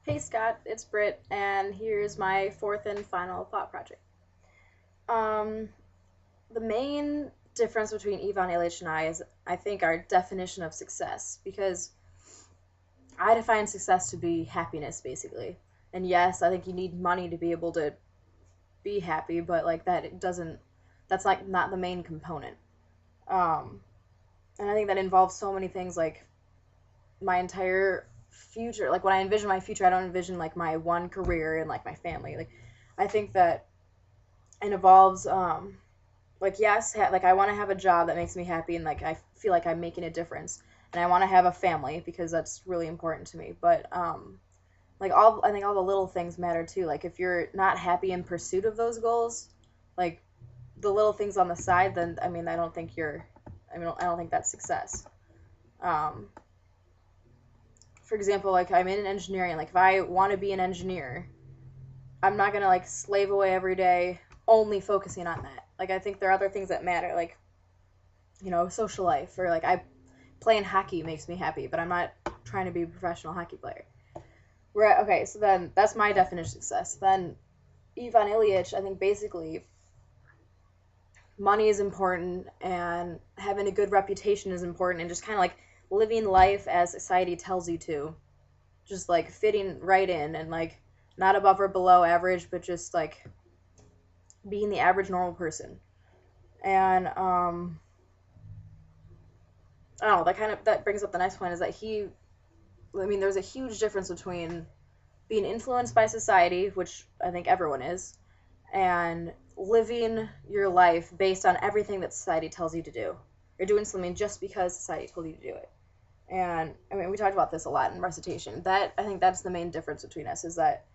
Hey Scott, it's Britt, and here's my fourth and final thought project. Um, the main difference between Ivan Ilyich and I is, I think, our definition of success. Because I define success to be happiness, basically. And yes, I think you need money to be able to be happy, but like that, it doesn't. That's like not the main component. Um, and I think that involves so many things, like my entire future. Like when I envision my future, I don't envision like my one career and like my family. Like I think that it involves like yes, like I want to have a job that makes me happy and like I feel like I'm making a difference, and I want to have a family because that's really important to me. But like all I think all the little things matter too. Like if you're not happy in pursuit of those goals, like the little things on the side, then I mean I don't think that's success. Um, for example, like I'm in engineering. Like if I want to be an engineer, I'm not gonna like slave away every day only focusing on that. Like I think there are other things that matter, like social life, or like I playing hockey makes me happy, but I'm not trying to be a professional hockey player. Right? Okay, so then that's my definition of success. Then Ivan Ilyich, I think basically money is important and having a good reputation is important, and just kind of like living life as society tells you to, just like fitting right in and like not above or below average, but just like being the average normal person. And I don't know, that brings up the next point is that there's a huge difference between being influenced by society, which I think everyone is, and living your life based on everything that society tells you to do. You're doing something just because society told you to do it. And I mean, we talked about this a lot in recitation. That I think that's the main difference between us, is that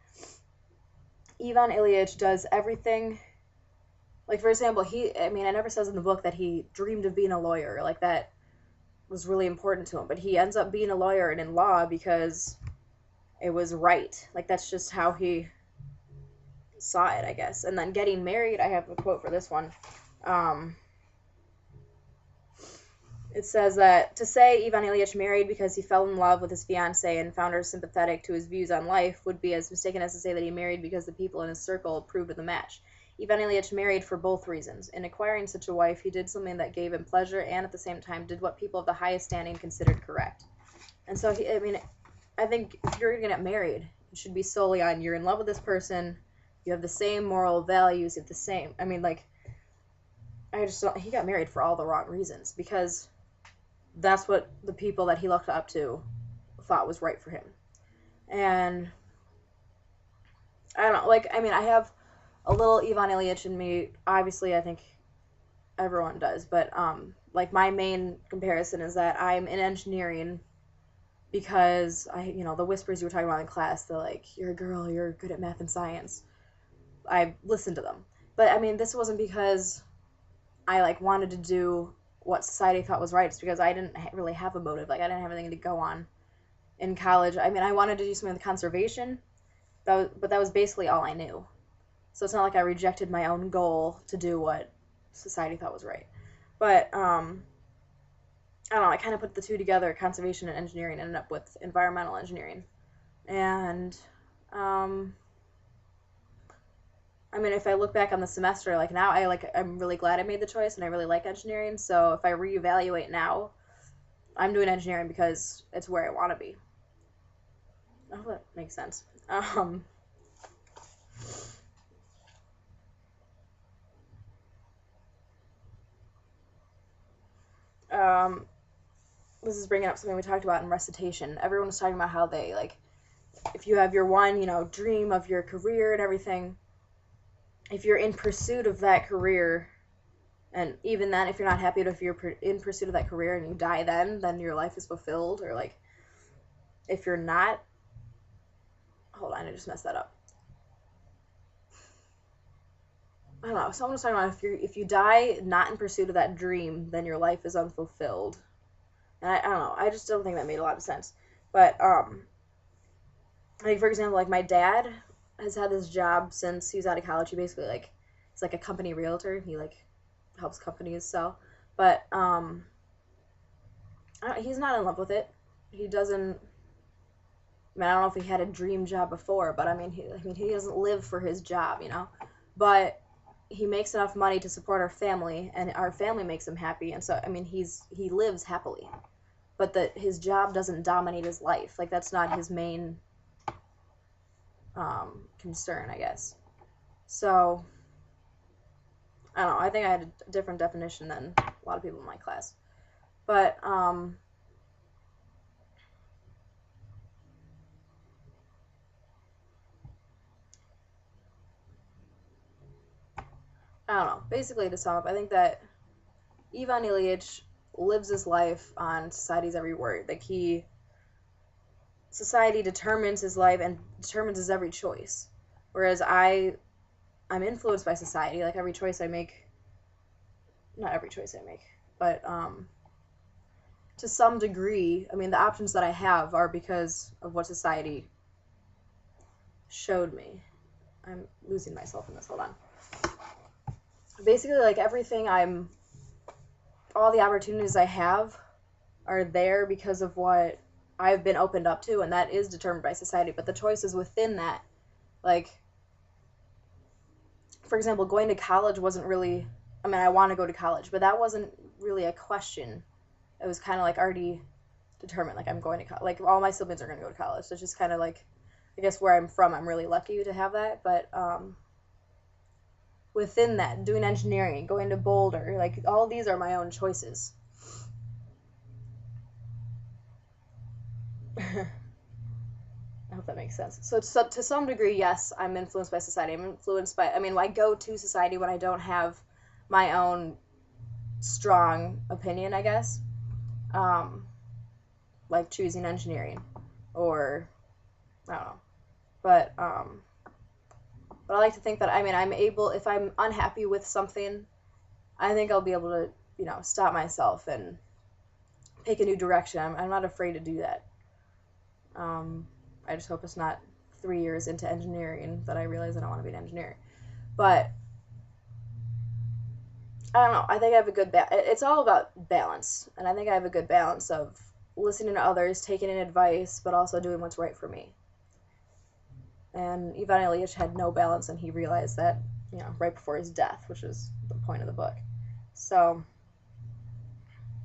Ivan Ilyich does everything. Like for example, it never says in the book that he dreamed of being a lawyer. Like that was really important to him, but he ends up being a lawyer and in law because it was right. Like that's just how he saw it, I guess. And then getting married, I have a quote for this one. Um, it says that to say Ivan Ilyich married because he fell in love with his fiancee and found her sympathetic to his views on life would be as mistaken as to say that he married because the people in his circle approved of the match. Ivan Ilyich married for both reasons. In acquiring such a wife, he did something that gave him pleasure and at the same time did what people of the highest standing considered correct. And so, I think if you're going to get married, it should be solely on you're in love with this person, you have the same moral values, you have the same. I just don't. He got married for all the wrong reasons because that's what the people that he looked up to thought was right for him. And I don't know. I have a little Ivan Ilyich in me. Obviously, I think everyone does, but like my main comparison is that I'm in engineering because the whispers you were talking about in class, the like, you're a girl, you're good at math and science. I listened to them, but I mean, this wasn't because I like wanted to do what society thought was right. It's because I didn't really have a motive. Like I didn't have anything to go on in college. I wanted to do something with conservation, but that was basically all I knew. So it's not like I rejected my own goal to do what society thought was right. But I don't know. I kind of put the two together, conservation and engineering, and ended up with environmental engineering. And um, if I look back on the semester, like now, I'm really glad I made the choice, and I really like engineering. So if I reevaluate now, I'm doing engineering because it's where I want to be. I hope that makes sense. Um, this is bringing up something we talked about in recitation. Everyone was talking about how they like, if you have your one, dream of your career and everything, if you're in pursuit of that career, and even then, if you're not happy, if you're in pursuit of that career and you die then your life is fulfilled. Or like, if you're not, hold on, I just messed that up. I don't know. Someone was talking about if you die not in pursuit of that dream, then your life is unfulfilled. And I don't know. I just don't think that made a lot of sense. But like for example, like my dad has had this job since he was out of college. He basically like he's like a company realtor. He like helps companies sell, but he's not in love with it. He doesn't. I mean, I don't know if he had a dream job before, but I mean, he doesn't live for his job, you know. But he makes enough money to support our family, and our family makes him happy, and so I mean, he lives happily. But that his job doesn't dominate his life. Like, that's not his main concern, I guess. So I don't know. I think I had a different definition than a lot of people in my class. But I don't know. Basically, to sum up, I think that Ivan Ilyich lives his life on society's every word. Like, society determines his life and determines his every choice. Whereas I'm influenced by society. Like, every choice I make, not every choice I make, but to some degree, I mean, the options that I have are because of what society showed me. I'm losing myself in this. Hold on. Basically, like, all the opportunities I have are there because of what I've been opened up to, and that is determined by society. But the choices within that, like, for example, going to college wasn't really, I mean, I want to go to college, but that wasn't really a question. It was kind of like already determined, like, I'm going to college. Like, all my siblings are going to go to college. So it's just kind of like, I guess where I'm from, I'm really lucky to have that. But within that, doing engineering, going to Boulder, like, all these are my own choices. I hope that makes sense. So to some degree, yes, I'm influenced by society. I'm influenced by, I mean, I go to society when I don't have my own strong opinion, I guess. Like choosing engineering, or I don't know. But I like to think that, I mean, I'm able, if I'm unhappy with something, I think I'll be able to, you know, stop myself and pick a new direction. I'm not afraid to do that. I just hope it's not 3 years into engineering that I realize I don't want to be an engineer. But I don't know. I think I have a good it's all about balance, and I think I have a good balance of listening to others, taking in advice, but also doing what's right for me. And Ivan Ilyich had no balance, and he realized that, you know, right before his death, which is the point of the book. So,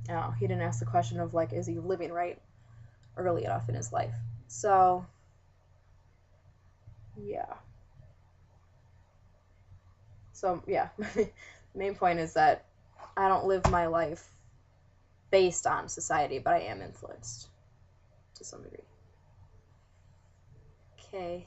you know, he didn't ask the question of, like, is he living right early enough in his life? So, yeah. So, yeah. The main point is that I don't live my life based on society, but I am influenced to some degree. Okay.